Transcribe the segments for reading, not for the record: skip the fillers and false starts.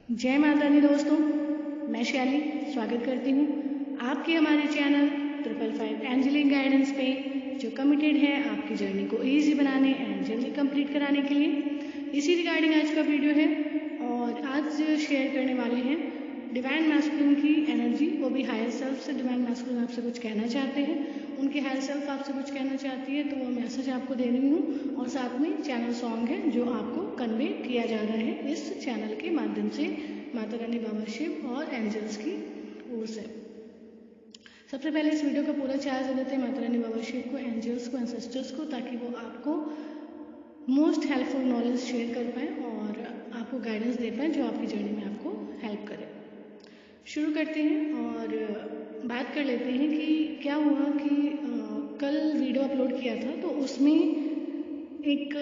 जय माता दी दोस्तों, मैं शैली स्वागत करती हूँ आपके हमारे चैनल 555 एंजलिक गाइडेंस पे, जो कमिटेड है आपकी जर्नी को इजी बनाने एंड जल्दी कंप्लीट कराने के लिए। इसी रिगार्डिंग आज का वीडियो है और आज शेयर करने वाले हैं डिवाइन मैस्कुलिन की एनर्जी, वो भी हायर सेल्फ से। डिवाइन मैस्कुलिन आपसे कुछ कहना चाहते हैं, उनकी हायर सेल्फ आपसे कुछ कहना चाहती है, तो वो मैसेज आपको दे रही हूँ। और साथ में चैनल सॉन्ग है जो आपको कन्वे किया जा रहा है इस चैनल के माध्यम से, माता रानी, बाबा शिव और एंजल्स की ओर से। सबसे पहले इस वीडियो का पूरा चार्ज देते हैं माता रानी, बाबा शिव को, एंजल्स को, एंसेस्टर्स को, ताकि वो आपको मोस्ट हेल्पफुल नॉलेज शेयर कर पाएँ और आपको गाइडेंस दे पाएँ जो आपकी जर्नी में आपको हेल्प करे। शुरू करते हैं और बात कर लेते हैं कि क्या हुआ कि कल वीडियो अपलोड किया था, तो उसमें एक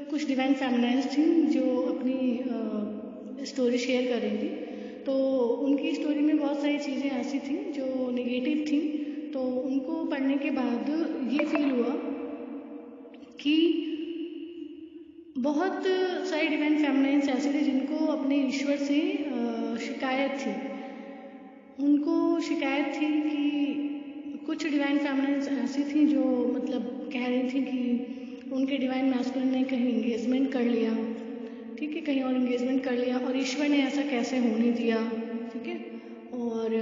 कुछ डिवाइन फेमिनाइन्स थी जो अपनी स्टोरी शेयर कर रही थी। तो उनकी स्टोरी में बहुत सारी चीज़ें ऐसी थी जो नेगेटिव थी। तो उनको पढ़ने के बाद ये फील हुआ कि बहुत सारी डिवाइन फेमिनाइन्स ऐसे थे जिनको अपने ईश्वर से शिकायत थी। उनको शिकायत थी कि कुछ डिवाइन फेमिनाइन्स ऐसी थी जो मतलब कह रही थी कि उनके डिवाइन मैस्कुलिन ने कहीं इंगेजमेंट कर लिया, ठीक है, कहीं और इंगेजमेंट कर लिया और ईश्वर ने ऐसा कैसे होने दिया, ठीक है। और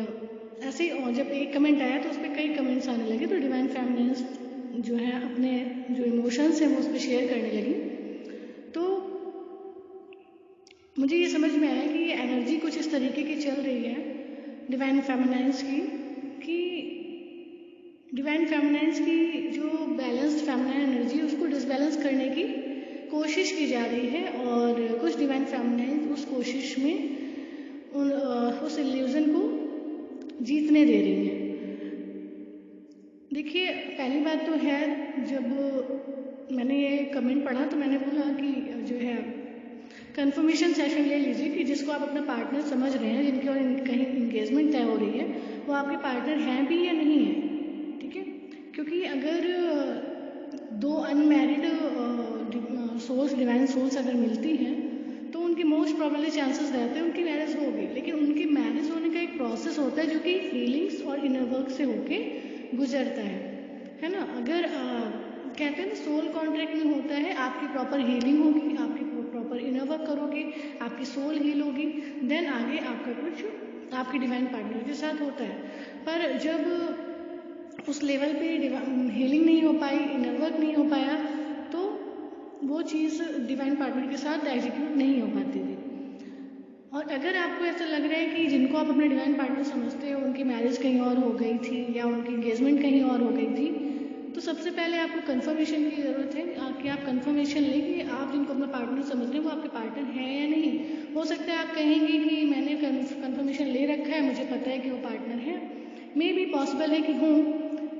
ऐसे ही, और जब एक कमेंट आया तो उस पर कई कमेंट्स आने लगे, तो डिवाइन फेमिनाइन्स जो है अपने जो इमोशंस हैं वो उस पर शेयर करने लगी। तो मुझे ये समझ में आया कि ये एनर्जी कुछ इस तरीके की चल रही है डिवाइन फेमिनाइन्स की, कि डिवाइन फेमिनाइन्स की जो बैलेंस्ड फेमिनाइन एनर्जी है उसको डिसबैलेंस करने की कोशिश की जा रही है। और कुछ डिवाइन फेमिनाइन्स उस कोशिश में उस इल्यूजन को जीतने दे रही हैं। देखिए, पहली बात तो है, जब मैंने ये कमेंट पढ़ा तो मैंने बोला कि जो है कंफर्मेशन सेशन ले लीजिए कि जिसको आप अपना पार्टनर समझ रहे हैं, जिनकी और कहीं इंगेजमेंट तय हो रही है, वो आपके पार्टनर हैं भी या नहीं है, ठीक है। क्योंकि अगर दो अनमैरिड सोल्स, डिवाइन सोल्स अगर मिलती हैं तो उनकी मोस्ट प्रोबेबली चांसेस रहते हैं उनकी मैरिज होगी। लेकिन उनकी मैरिज होने का एक प्रोसेस होता है जो कि हीलिंग्स और इनर वर्क से होके गुजरता है ना। अगर कहते हैं ना, सोल कॉन्ट्रैक्ट में होता है, आपकी प्रॉपर हीलिंग होगी, आपकी प्रॉपर इनर वर्क करोगे, आपकी सोल हील होगी, देन आगे आपका कुछ आपके डिवाइन पार्टनर के साथ होता है। पर जब उस लेवल पे हीलिंग नहीं हो पाई, इनर वर्क नहीं हो पाया, तो वो चीज़ डिवाइन पार्टनर के साथ एग्जीक्यूट नहीं हो पाती थी। और अगर आपको ऐसा लग रहा है कि जिनको आप अपने डिवाइन पार्टनर समझते हो उनकी मैरिज कहीं और हो गई थी या उनकी एंगेजमेंट कहीं और हो गई थी, तो सबसे पहले आपको कंफर्मेशन की ज़रूरत है कि आप कंफर्मेशन लें कि आप जिनको अपना पार्टनर समझ रहे हैं वो आपके पार्टनर है या नहीं। हो सकता है आप कहेंगे कि मैंने कंफर्मेशन ले रखा है, मुझे पता है कि वो पार्टनर है, मे बी पॉसिबल है कि हों,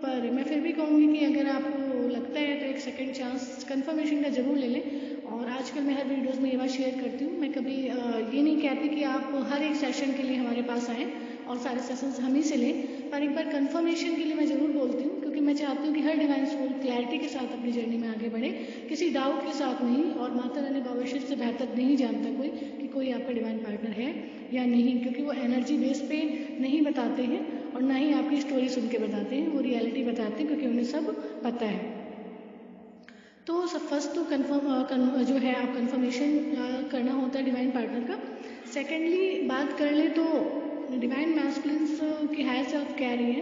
पर मैं फिर भी कहूँगी कि अगर आपको लगता है तो एक सेकेंड चांस कंफर्मेशन का ज़रूर ले लें। और आजकल मैं हर वीडियोस में ये बात शेयर करती हूँ, मैं कभी ये नहीं कहती कि आप हर एक सेशन के लिए हमारे पास आएँ और सारे सेशंस हम ही से लें, पर एक बार कंफर्मेशन के लिए मैं ज़रूर बोलती हूँ, क्योंकि मैं चाहती हूँ कि हर डिवाइन सोल क्लैरिटी के साथ अपनी जर्नी में आगे बढ़े, किसी डाउट के साथ नहीं। और माता रानी, बाबा शिव से बेहतर नहीं जानता कोई कि कोई आपका डिवाइन पार्टनर है या नहीं, क्योंकि वो एनर्जी बेस पे नहीं बताते हैं और ना ही आपकी स्टोरी सुन के बताते हैं, वो रियलिटी बताते हैं, क्योंकि उन्हें सब पता है। तो फर्स्ट तो जो है आप कंफर्मेशन करना होता है डिवाइन पार्टनर का। सेकेंडली बात कर ले तो डिवाइन मैस्कुलिन्स की हायर सेल्फ कह रही है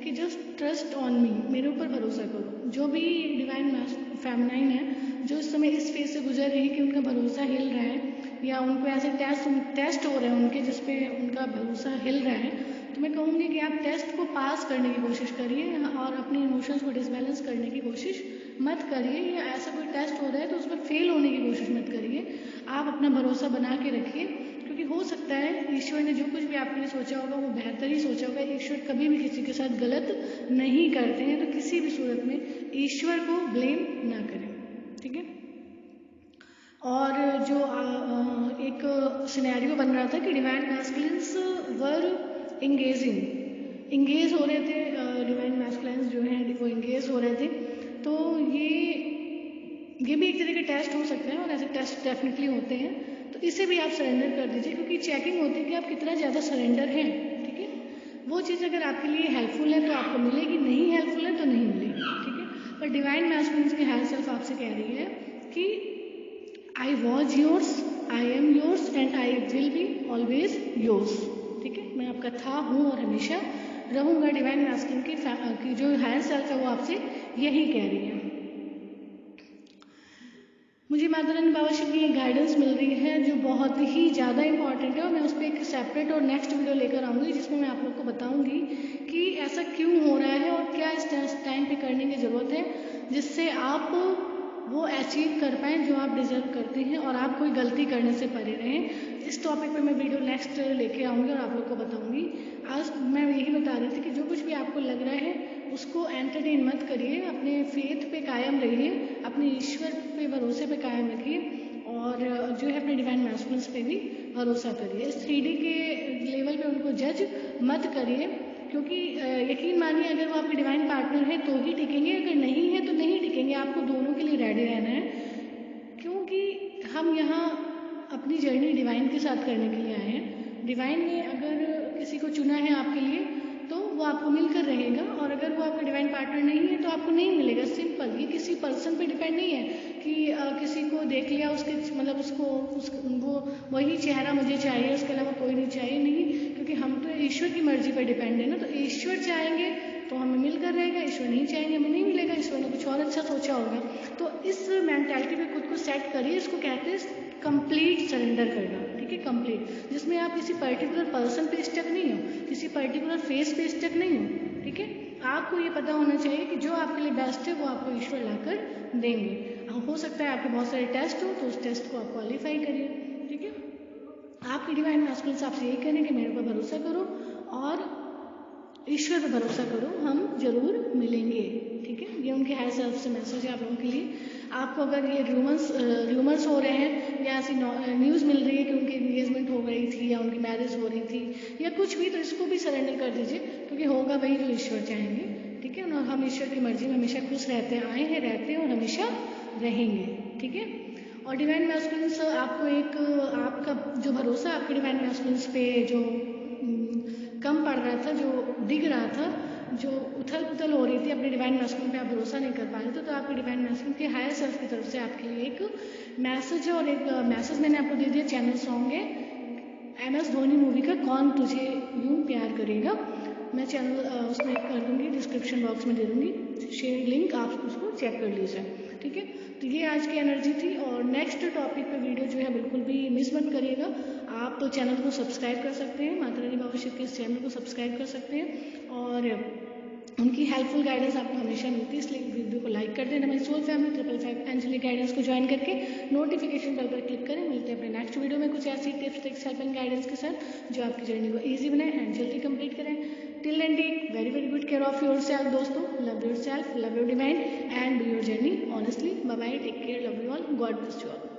कि जस्ट ट्रस्ट ऑन मी, मेरे ऊपर भरोसा करो। जो भी डिवाइन फेमिनाइन है जो इस समय इस फेज से गुजर रही है कि उनका भरोसा हिल रहा है या उनको ऐसे टेस्ट हो रहे हैं उनके, जिसपे उनका भरोसा हिल रहा है, तो मैं कहूँगी कि आप टेस्ट को पास करने की कोशिश करिए और अपने इमोशंस को डिसबैलेंस करने की कोशिश मत करिए। या ऐसा कोई टेस्ट हो रहा है तो उसमें फेल होने की कोशिश मत करिए, आप अपना भरोसा बना के रखिए, क्योंकि हो सकता है ईश्वर ने जो कुछ भी आपके लिए सोचा होगा वो बेहतर ही सोचा होगा। ईश्वर कभी भी किसी के साथ गलत नहीं करते हैं, तो किसी भी सूरत में ईश्वर को ब्लेम ना करें, ठीक है। और जो एक सिनेरियो बन रहा था कि डिवाइन मैस्कुलिन्स वर इंगेज हो रहे थे, डिवाइन मैस्कुलिन्स जो हैं वो इंगेज हो रहे थे, तो ये भी एक तरह का टेस्ट हो सकता है और ऐसे टेस्ट डेफिनेटली होते हैं। तो इसे भी आप सरेंडर कर दीजिए, क्योंकि चेकिंग होती है कि आप कितना ज़्यादा सरेंडर हैं। ठीक है, वो चीज़ अगर आपके लिए हेल्पफुल है तो आपको मिलेगी, नहीं हेल्पफुल है तो नहीं मिलेगी। ठीक है, पर डिवाइन मैस्कुलिन की हायर सेल्फ आपसे कह रही है कि I was yours, I am yours and I will be always yours. ठीक है, मैं आपका था, हूँ और हमेशा रहूँगा। डिवाइन मैस्कुलिन की जो हायर सेल्फ है वो आपसे यही कह रही है। मुझे माता रानी बाबा शिव की गाइडेंस मिल रही है जो बहुत ही ज़्यादा इंपॉर्टेंट है, और मैं उस पर एक सेपरेट और नेक्स्ट वीडियो लेकर आऊँगी जिसमें मैं आप लोग को बताऊँगी कि ऐसा क्यों हो रहा है और क्या इस टाइम पे करने की ज़रूरत है जिससे आप वो अचीव कर पाएँ जो आप डिजर्व करते हैं और आप कोई गलती करने से परे रहें। इस टॉपिक पे मैं वीडियो नेक्स्ट लेके आऊँगी और आप लोग को बताऊँगी। आज मैं यही बता रही थी कि जो कुछ भी आपको लग रहा है उसको एंटरटेन मत करिए, अपने फेथ पे कायम रहिए, अपने ईश्वर पे भरोसे पे कायम रखिए और जो है अपने डिवाइन मैस्कुलिन्स पे भी भरोसा करिए। इस 3D के लेवल पे उनको जज मत करिए, क्योंकि यकीन मानिए अगर वो आपके डिवाइन पार्टनर है तो ही टिकेंगे, अगर नहीं है तो नहीं टिकेंगे। आपको दोनों के लिए रेडी रहना है, क्योंकि हम यहाँ अपनी जर्नी डिवाइन के साथ करने के लिए आए हैं। डिवाइन ने अगर किसी को चुना है आपके लिए तो वो आपको मिलकर रहेगा, और अगर वो आपका डिवाइन पार्टनर नहीं है तो आपको नहीं मिलेगा। सिंपल, ये किसी पर्सन पे डिपेंड नहीं है कि किसी को देख लिया उसके मतलब वो वही चेहरा मुझे चाहिए, उसके अलावा कोई नहीं चाहिए, नहीं, क्योंकि हम तो ईश्वर की मर्जी पर डिपेंड है ना। तो ईश्वर चाहेंगे तो हमें मिलकर रहेगा, ईश्वर नहीं चाहेंगे हमें नहीं मिलेगा, ईश्वर ने कुछ और अच्छा सोचा होगा। तो इस मेंटालिटी पे खुद को सेट करिए। इसको कहते हैं कंप्लीट सरेंडर करना। ठीक है, कंप्लीट, जिसमें आप किसी पर्टिकुलर पर्सन पे स्टक नहीं हो, किसी पर्टिकुलर फेस पे स्टक नहीं हो। ठीक है, आपको ये पता होना चाहिए कि जो आपके लिए बेस्ट है वो आपको ईश्वर लाकर देंगे। हो सकता है आपके बहुत सारे टेस्ट हो तो उस टेस्ट को आप क्वालिफाई करिए। ठीक है, आपके डिवाइन मैस्कुलिन्स आपसे यही करें कि मेरे पर भरोसा करो और ईश्वर पर भरोसा करो, हम जरूर मिलेंगे। ठीक है, ये उनके हायर सेल्फ से मैसेज है आप लोगों के लिए। आपको अगर ये रूमर्स हो रहे हैं या ऐसी न्यूज़ मिल रही है कि उनकी एंगेजमेंट हो गई थी या उनकी मैरिज हो रही थी या कुछ भी, तो इसको भी सरेंडर कर दीजिए, क्योंकि होगा वही जो ईश्वर चाहेंगे। ठीक है, और हम ईश्वर की मर्जी में हमेशा खुश रहते हैं, आए हैं, रहते हैं और हमेशा रहेंगे। ठीक है, और डिवाइन मैस्कुलिन्स आपको एक आपका जो भरोसा आपके डिवाइन मैस्कुलिन्स पे जो कम पड़ रहा था, जो डिग रहा था, जो उथल पुथल हो रही थी अपने डिवाइन मैस्कुलिन पे आप भरोसा नहीं कर पा रहे थे, तो आपके डिवाइन मैस्कुलिन के हायर सेल्फ की तरफ से आपके लिए एक मैसेज है। और एक मैसेज मैंने आपको दे दिया, चैनल सॉन्ग है MS धोनी मूवी का, कौन तुझे यूं प्यार करेगा। मैं चैनल उसमें कर दूंगी, डिस्क्रिप्शन बॉक्स में दे दूंगी शेयर लिंक, आप उसको चेक कर लीजिए। ठीक है, तो ये आज की एनर्जी थी। और नेक्स्ट टॉपिक पे वीडियो जो है बिल्कुल भी मिस मत करिएगा। आप चैनल को सब्सक्राइब कर सकते हैं, माता रानी बाबा शिव के इस चैनल को सब्सक्राइब कर सकते हैं, और उनकी हेल्पफुल गाइडेंस आपको हमेशा मिलती है, इसलिए वीडियो को लाइक कर देना। हमारी सोल फैमिली 555 एंजेलिक गाइडेंस को ज्वाइन करके नोटिफिकेशन बेल पर क्लिक करें। मिलते हैं अपने नेक्स्ट वीडियो में कुछ ऐसी tips tricks help and guidance के साथ जो आपकी जर्नी को ईजी बनाए एंड जल्दी कंप्लीट करें। Till and take very good care of yourself दोस्तों। Love yourself, love your divine and do your journey honestly. Bye bye, take care, love you all, God bless you all.